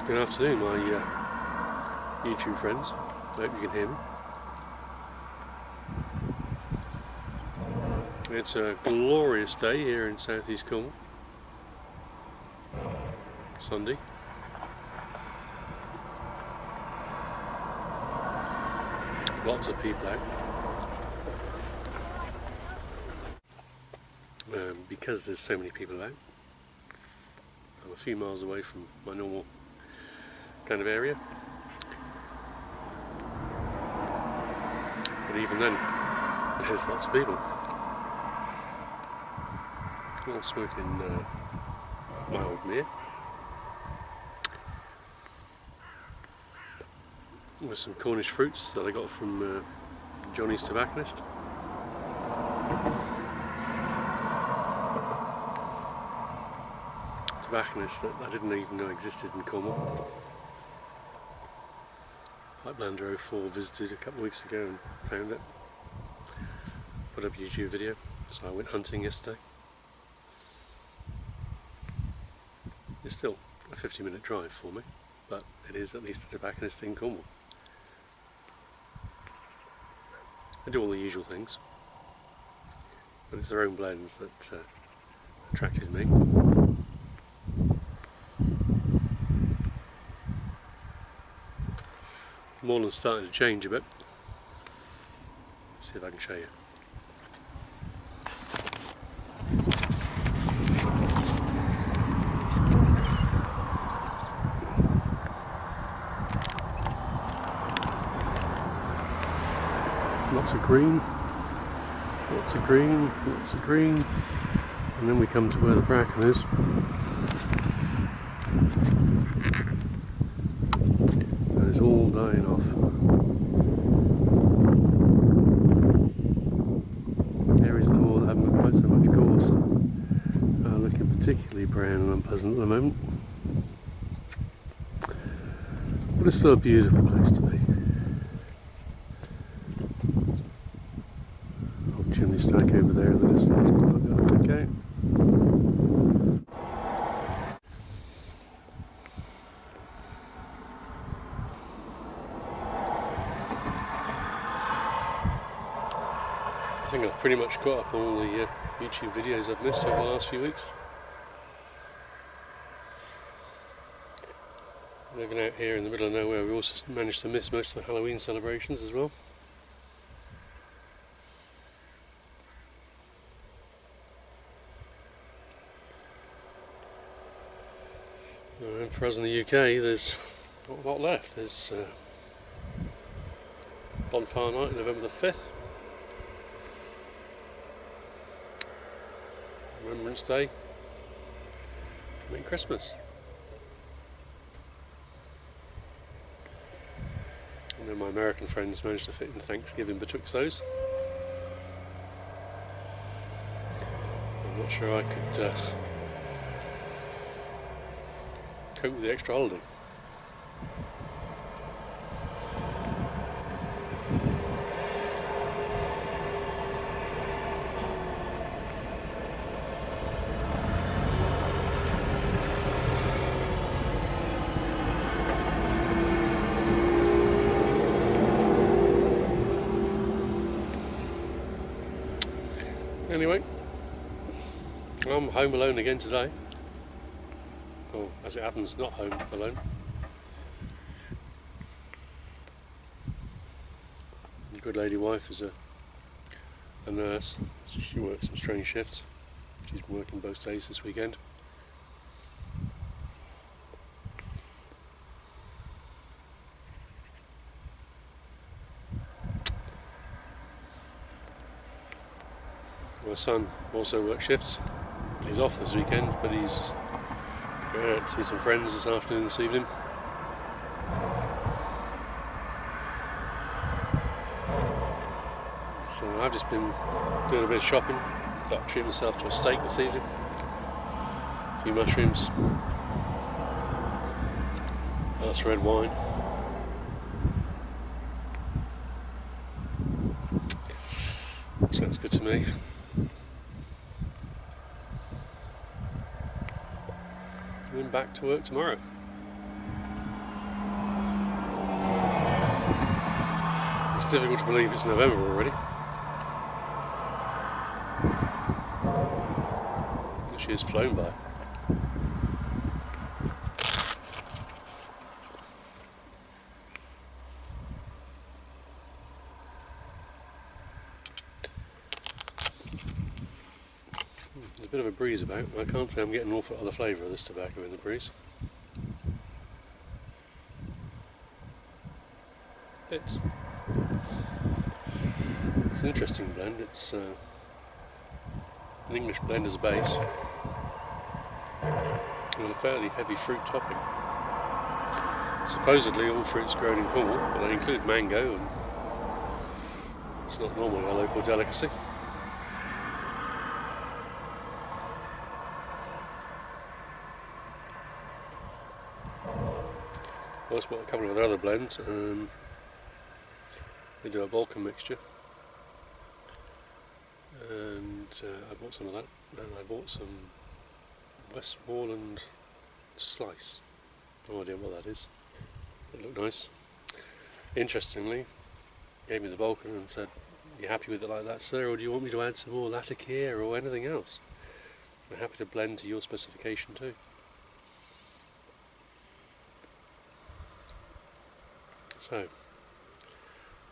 Good afternoon, my YouTube friends. I hope you can hear me. It's a glorious day here in southeast Cornwall. Sunday. Lots of people out. Because there's so many people out, I'm a few miles away from my normal kind of area. But even then, there's lots of people. All smoking mild beer with some Cornish fruits that I got from Johnny's tobacconist. Tobacconist that I didn't even know existed in Cornwall. Pipelander 04 visited a couple of weeks ago and found it. Put up a YouTube video, so I went hunting yesterday. It's still a 50-minute drive for me, but it is at least a tobacconist in Cornwall. I do all the usual things, but it's their own blends that attracted me. The morning's starting to change a bit. Let's see if I can show you. Lots of green, lots of green, lots of green, and then we come to where the bracken is. And it's all dying off. Areas of the moor that haven't got quite so much gorse are looking particularly brown and unpleasant at the moment. But it's still a beautiful place to be. Chimney stack over there in the distance. Okay. I think I've pretty much caught up on all the YouTube videos I've missed over the last few weeks. Living out here in the middle of nowhere, we also managed to miss most of the Halloween celebrations as well. And for us in the UK, there's not a lot left. There's Bonfire Night, November the 5th. Remembrance Day. And then Christmas. And then my American friends managed to fit in Thanksgiving betwixt those. I'm not sure I could cope with the extra holiday. Anyway, I'm home alone again today. Or, as it happens, not home alone. The good lady wife is a nurse, so she works some strange shifts. She's been working both days this weekend. My son also works shifts. He's off this weekend, but he's going out to see some friends this afternoon, this evening. So I've just been doing a bit of shopping. Thought I'd treat myself to a steak this evening. A few mushrooms. That's red wine. Sounds good to me. And then back to work tomorrow. It's difficult to believe it's November already. She has flown by. There's a bit of a breeze about. I can't say I'm getting an awful lot of the flavour of this tobacco in the breeze. It's an interesting blend. It's an English blend as a base, with a fairly heavy fruit topping. Supposedly all fruits grown in Cornwall, but they include mango, and it's not normally a local delicacy. I also bought a couple of other blends. We do a Balkan mixture, and I bought some of that, and I bought some Westmoreland slice. No idea what that is. It looked nice. Interestingly, gave me the Balkan and said, "You happy with it like that, sir, or do you want me to add some more Latakia or anything else? I'm happy to blend to your specification too." So,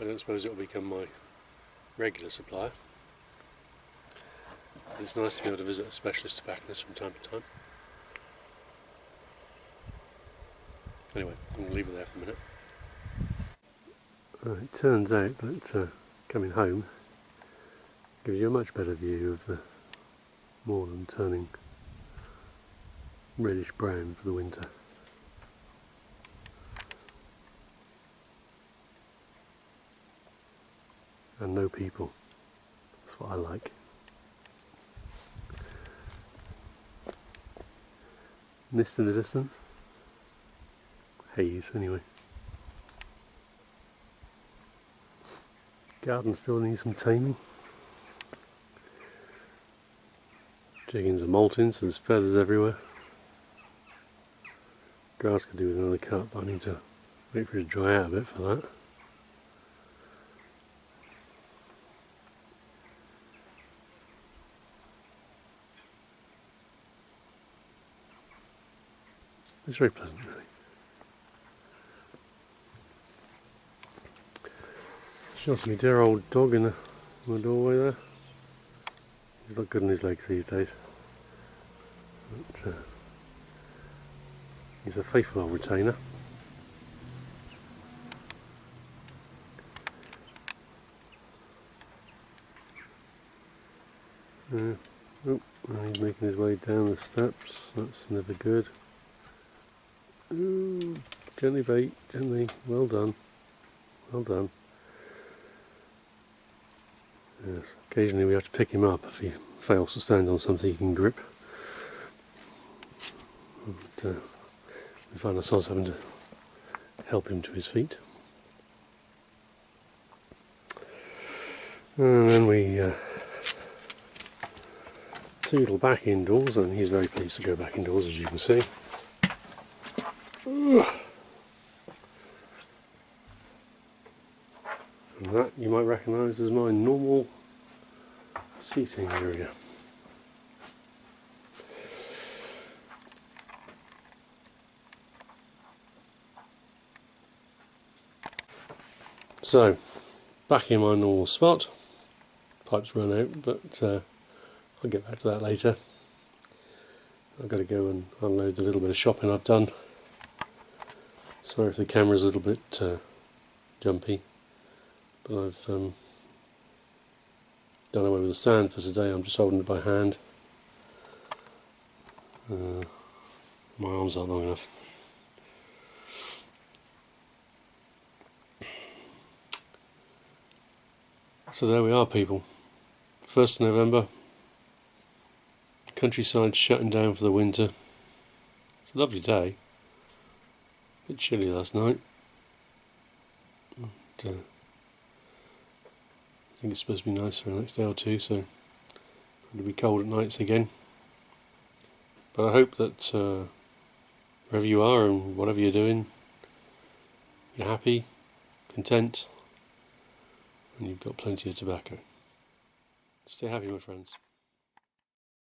I don't suppose it will become my regular supplier, but it's nice to be able to visit a specialist tobacconist from time to time. Anyway, I'm going to leave it there for a minute. It turns out that coming home gives you a much better view of the moorland turning reddish brown for the winter. And no people. That's what I like. Mist in the distance. Haze anyway. Garden still needs some taming. Chickens are molting, so there's feathers everywhere. Grass could do with another cut, but I need to wait for it to dry out a bit for that. It's very pleasant, really. Shows me dear old dog in the doorway there. He's not good on his legs these days. But, he's a faithful old retainer. Oh, he's making his way down the steps. That's never good. Ooh, gently bait, gently. Well done. Well done. Yes, occasionally we have to pick him up if he fails to stand on something he can grip. And, we find ourselves having to help him to his feet. And then we toodle back indoors, and he's very pleased to go back indoors, as you can see. And that you might recognise as my normal seating area. So, back in my normal spot. Pipes run out, but I'll get back to that later. I've got to go and unload the little bit of shopping I've done. Sorry if the camera's a little bit jumpy, but I've done away with the stand for today. I'm just holding it by hand. My arms aren't long enough. So there we are, people. 1st November. Countryside shutting down for the winter. It's a lovely day. A bit chilly last night. But, I think it's supposed to be nice for the next day or two, so it'll be cold at nights again. But I hope that wherever you are and whatever you're doing, you're happy, content, and you've got plenty of tobacco. Stay happy, my friends.